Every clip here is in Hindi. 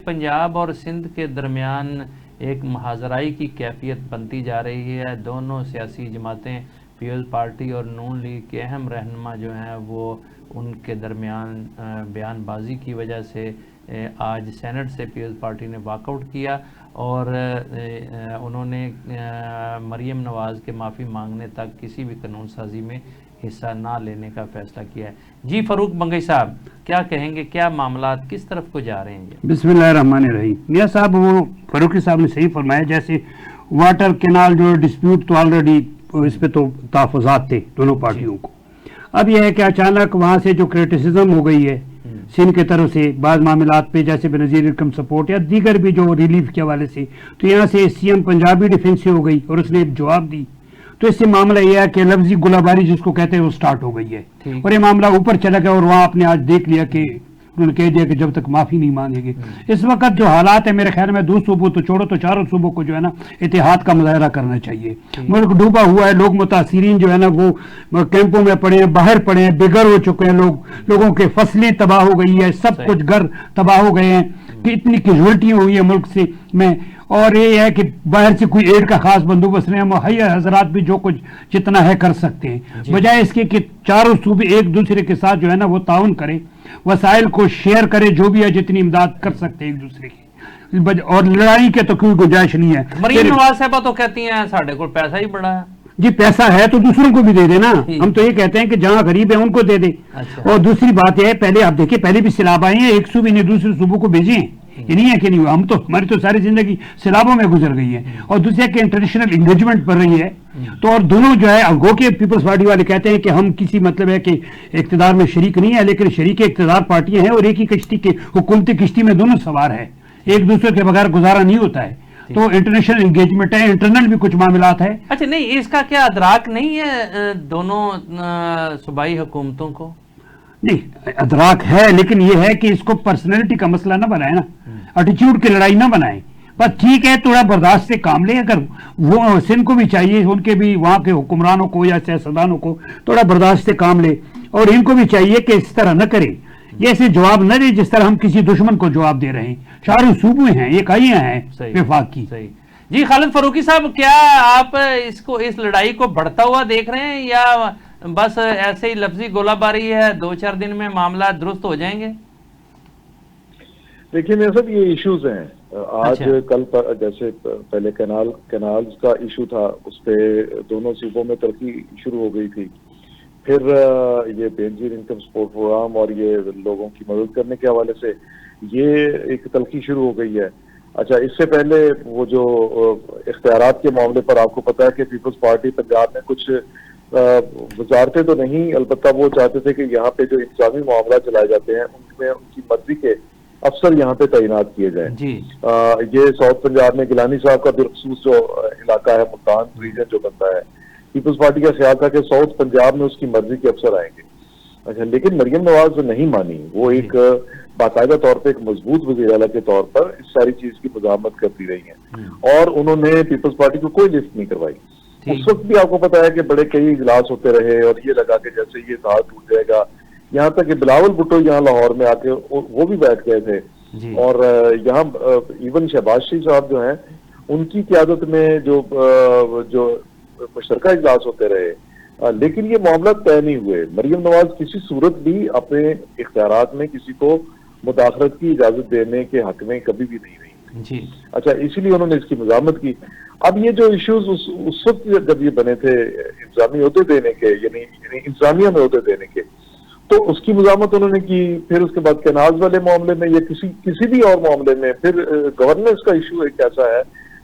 पंजाब और सिंध के दरमियान एक महाजराई की कैफियत बनती जा रही है। दोनों सियासी जमातें, पीपल्स पार्टी और नून लीग के अहम रहनुमा जो हैं वो उनके दरमियान बयानबाजी की वजह से आज सेनेट से पीपल्स पार्टी ने वॉकआउट किया और उन्होंने मरीम नवाज़ के माफ़ी मांगने तक किसी भी कानून साजी में हिस्सा ना लेने का फैसला किया है। जी फ़ारूक बंगई साहब, क्या कहेंगे, क्या मामला किस तरफ को जा रहे हैं? बिस्मिल्लाहिर्रहमानिर्रहीम। मियां साहब, वो फारूकी साहब ने सही फरमाया, जैसे वाटर कैनाल जो डिस्प्यूट तो ऑलरेडी इस पे तो तहफ़्फ़ुज़ात थे दोनों पार्टियों को। अब यह है कि अचानक वहाँ से जो क्रिटिसिज्म हो गई है सिंध की तरफ से बाज़ मामलात पे, जैसे बेनज़ीर इनकम सपोर्ट या दीगर भी जो रिलीफ के हवाले से, तो यहाँ से सीएम पंजाब भी डिफेंसिव हो गई और उसने जवाब दी। तो इससे मामला यह है कि लफ्जी गोलाबारी जिसको कहते हैं वो स्टार्ट हो गई है और ये मामला ऊपर चला गया और वहाँ आपने आज देख लिया कि उन्होंने कह दिया कि जब तक माफी नहीं मांगेंगे। इस वक्त जो हालात है, मेरे ख्याल में दो सूबों तो छोड़ो तो चारों सूबों को जो है ना इतिहाद का मुजाहरा करना चाहिए। मुल्क डूबा हुआ है, लोग मुतासिरीन जो है ना वो कैंपों में पड़े हैं, बाहर पड़े हैं, बेघर हो चुके हैं, लोगों के फसलें तबाह हो गई है, सब कुछ घर तबाह हो गए हैं कि इतनी कैजुअल्टियां हुई है मुल्क से में। और ये है कि बाहर से कोई एड का खास बंदोबस्त नहीं, मुहैया हजरात भी जो कुछ जितना है कर सकते हैं, बजाय इसके कि चारों सूबे एक दूसरे के साथ जो है ना वो ताउन करें, वसाइल को शेयर करें, जो भी है जितनी इमदाद कर सकते हैं एक दूसरे की, और लड़ाई के तो कोई गुंजाइश नहीं है। मरीम नवाज साहबा तो कहती हैं साढ़े को पैसा ही बड़ा है। जी, पैसा है तो दूसरों को भी दे देना। हम तो ये कहते हैं कि जहां गरीब है उनको दे दे। और दूसरी बात यह है, पहले आप देखिए, पहले भी सैलाब आए हैं, एक सूबे ने दूसरे सूबों को भेजे हैं, ये नहीं है कि नहीं। हम तो, हमारी तो सारी जिंदगी सैलाबों में गुजर गई है। और दूसरे के इंटरनेशनल इंगेजमेंट बढ़ रही है, तो और दोनों जो है, गो के पीपल्स पार्टी वाले कहते हैं कि हम किसी मतलब है कि इक्तदार में शरीक नहीं है, लेकिन शरीक इक्तदार पार्टियां हैं और एक ही कश्ती के हुकूमती किश्ती में दोनों सवार है, एक दूसरे के बगैर गुजारा नहीं होता है। तो इंटरनेशनल एंगेजमेंट है, इंटरनल भी कुछ मामलात है। अच्छा, नहीं, इसका क्या अदराक नहीं है दोनों सूबाई हुकूमतों को? नहीं, अदराक है, लेकिन यह है कि इसको पर्सनैलिटी का मसला ना बनाए ना, एटीट्यूड की लड़ाई ना बनाए। बस ठीक है, थोड़ा बर्दाश्त से काम ले। अगर वो सिंध को भी चाहिए, उनके भी वहां के हुक्मरानों को या सियासतदानों को थोड़ा बर्दाश्त से काम ले, और इनको भी चाहिए कि इस तरह न करे, ये ऐसे जवाब न दे जिस तरह हम किसी दुश्मन को जवाब दे रहे हैं। चारों सूबे हैं, इकाइयां हैं विफाक की। जी खालिद फारूकी साहब, क्या आप इस लड़ाई को बढ़ता हुआ देख रहे हैं या बस ऐसे ही लफ्जी गोलाबारी है, 2-4 दिन में मामला दुरुस्त हो जाएंगे? देखिए मेरे साथ ये इश्यूज हैं। आज कल पर जैसे पहले कैनाल्स का इशू था, उस पे दोनों सूबों में तरक्की शुरू हो गई थी। फिर ये बेनजीर इनकम सपोर्ट प्रोग्राम और ये लोगों की मदद करने के हवाले से ये एक तलखी शुरू हो गई है। अच्छा, इससे पहले वो जो इख्तियारात के मामले पर आपको पता है कि पीपल्स पार्टी पंजाब में कुछ वजारतें तो नहीं, अलबत्ता वो चाहते थे कि यहाँ पे जो इंतजामी मामला चलाए जाते हैं उनमें उनकी मर्जी के अफसर यहाँ पे तैनात किए जाए। ये साउथ पंजाब में गिलानी साहब का बिलखसूस जो इलाका है, मुल्तान रीजन जो बनता है, पीपल्स पार्टी का ख्याल था कि साउथ पंजाब में उसकी मर्जी के अफसर आएंगे। अच्छा, लेकिन मरियम नवाज नहीं मानी। वो एक बाकायदा तौर पर एक मजबूत वज़ीर आला के तौर पर इस सारी चीज की मज़ामत करती रही हैं और उन्होंने पीपल्स पार्टी को कोई लिफ्ट नहीं करवाई। उस वक्त भी आपको पता है कि बड़े कई इजलास होते रहे और ये लगा के जैसे ये इत्तेहाद टूट जाएगा, यहाँ तक कि बिलावल भुट्टो यहाँ लाहौर में आके वो भी बैठ गए थे। और यहाँ इवन शहबाज शरीफ साहब जो हैं, उनकी क़यादत में जो मुश्तरका इजलास होते रहे, लेकिन ये मामला तय नहीं हुए। मरियम नवाज किसी सूरत भी अपने इख्तियारात में किसी को मुदाखलत की इजाजत देने के हक में कभी भी नहीं रही। अच्छा, इसीलिए उन्होंने इसकी मज़ामत की। अब ये जो इश्यूज उस वक्त जब ये बने थे इंतजामी ओहदे देने के, यानी इंतजामिया में ओहदे देने के, तो उसकी मज़ामत उन्होंने की। फिर उसके बाद कैनाल्स वाले मामले में या किसी भी और मामले में, फिर गवर्नेंस का इशू एक ऐसा है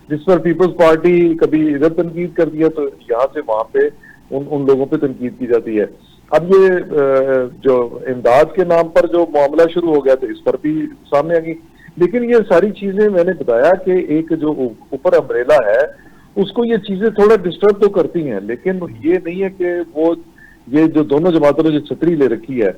जिस पर पीपल्स पार्टी कभी इधर तनकीद कर दिया तो यहाँ से वहां पे उन लोगों पे तनकीद की जाती है। अब ये जो इमदाद के नाम पर जो मामला शुरू हो गया तो इस पर भी सामने आ गई। लेकिन ये सारी चीजें मैंने बताया कि एक जो ऊपर अम्ब्रेला है उसको ये चीजें थोड़ा डिस्टर्ब तो करती हैं, लेकिन ये नहीं है कि वो ये जो दोनों जमातों ने जो छतरी ले रखी है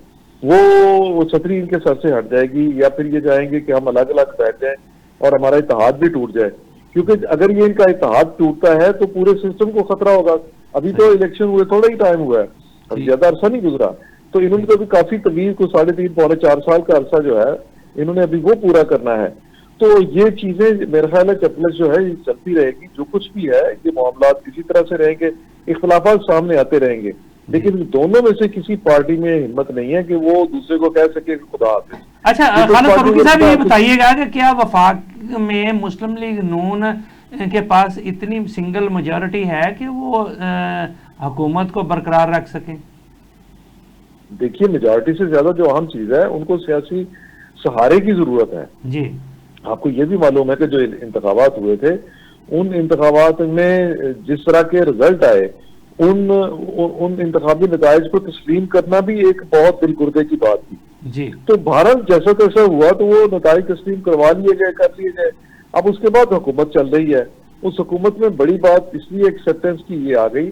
वो छतरी इनके सर से हट जाएगी, या फिर ये जाएंगे कि हम अलग अलग बैठ जाए और हमारा इत्तेहाद भी टूट जाए। क्योंकि अगर ये इनका इत्तेहाद टूटता है तो पूरे सिस्टम को खतरा होगा। अभी तो इलेक्शन हुए थोड़ा ही टाइम हुआ है, अब ज्यादा अरसा नहीं गुजरा, तो इन्होंने तो अभी काफी तवील को 3.5-4 साल का अरसा जो है इन्होंने अभी वो पूरा करना है। तो ये चीजें मेरा ख्याल है चपलस जो है ये चलती रहेगी, जो कुछ भी है ये मामला इसी तरह से रहेंगे, इख्तलाफात सामने आते रहेंगे, लेकिन दोनों में से किसी पार्टी में हिम्मत नहीं है कि वो दूसरे को कह सके कि खुदा हाफिज। अच्छा खालिद फारूकी साहब ये बताइएगा कि क्या वफाक में मुस्लिम लीग नून के पास इतनी सिंगल मेजॉरिटी है कि वो हुकूमत को बरकरार रख सके? देखिए, मेजॉरिटी से ज्यादा जो अहम चीज है उनको सियासी सहारे की जरूरत है जी। आपको ये भी मालूम है कि जो इंतखाबात हुए थे उन इंतखाबात में जिस तरह के रिजल्ट आए उन इंतखाबी नताइज को तस्लीम करना भी एक बहुत दिलगुर्दे की बात थी जी। तो भारत जैसा तैसा हुआ तो वो नताइज तस्लीम करवा लिए गए, कर लिए गए। अब उसके बाद हुकूमत चल रही है, उस हुकूमत में बड़ी बात इसलिए एक्सेप्टेंस की ये आ गई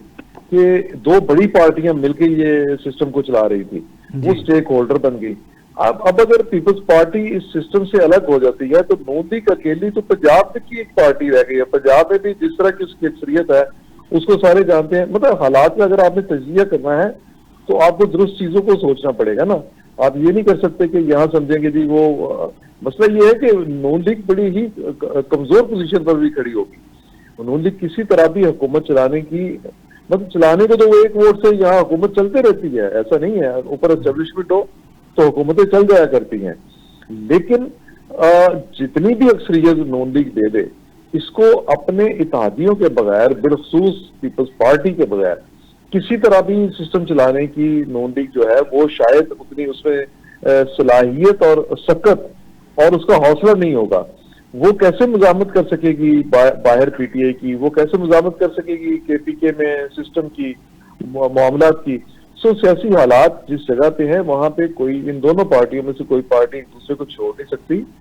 कि दो बड़ी पार्टियां मिलकर ये सिस्टम को चला रही थी, वो स्टेक होल्डर बन गई। अब अगर पीपल्स पार्टी इस सिस्टम से अलग हो जाती है तो नून लीग अकेली तो पंजाब की एक पार्टी रह गई है। पंजाब में भी जिस तरह की उसकी अक्सरियत है उसको सारे जानते हैं। मतलब हालात में अगर आपने तजिया करना है तो आपको दुरुस्त चीजों को सोचना पड़ेगा ना। आप ये नहीं कर सकते कि यहाँ समझेंगे जी वो मसला ये है कि नून लीग बड़ी ही कमजोर पोजीशन पर भी खड़ी होगी। नून लीग किसी तरह भी हुकूमत चलाने की मतलब चलाने को तो वो एक वोट से यहाँ हुकूमत चलते रहती है, ऐसा नहीं है। ऊपर एस्टेब्लिशमेंट हो तो हुकूमतें चल जाया करती हैं, लेकिन जितनी भी अक्सरियत नून लीग दे दे इसको अपने इत्तेहादियों के बगैर, बिलखसूस पीपल्स पार्टी के बगैर किसी तरह भी सिस्टम चलाने की नून लीग जो है वो शायद उतनी उसमें सलाहियत और सकत और उसका हौसला नहीं होगा। वो कैसे मुजामत कर सकेगी बाहर पीटीआई की, वो कैसे मुजामत कर सकेगी केपीके में सिस्टम की मामलात की। सो सियासी हालात जिस जगह पे है वहां पे कोई इन दोनों पार्टियों में से कोई पार्टी एक दूसरे को छोड़ नहीं सकती।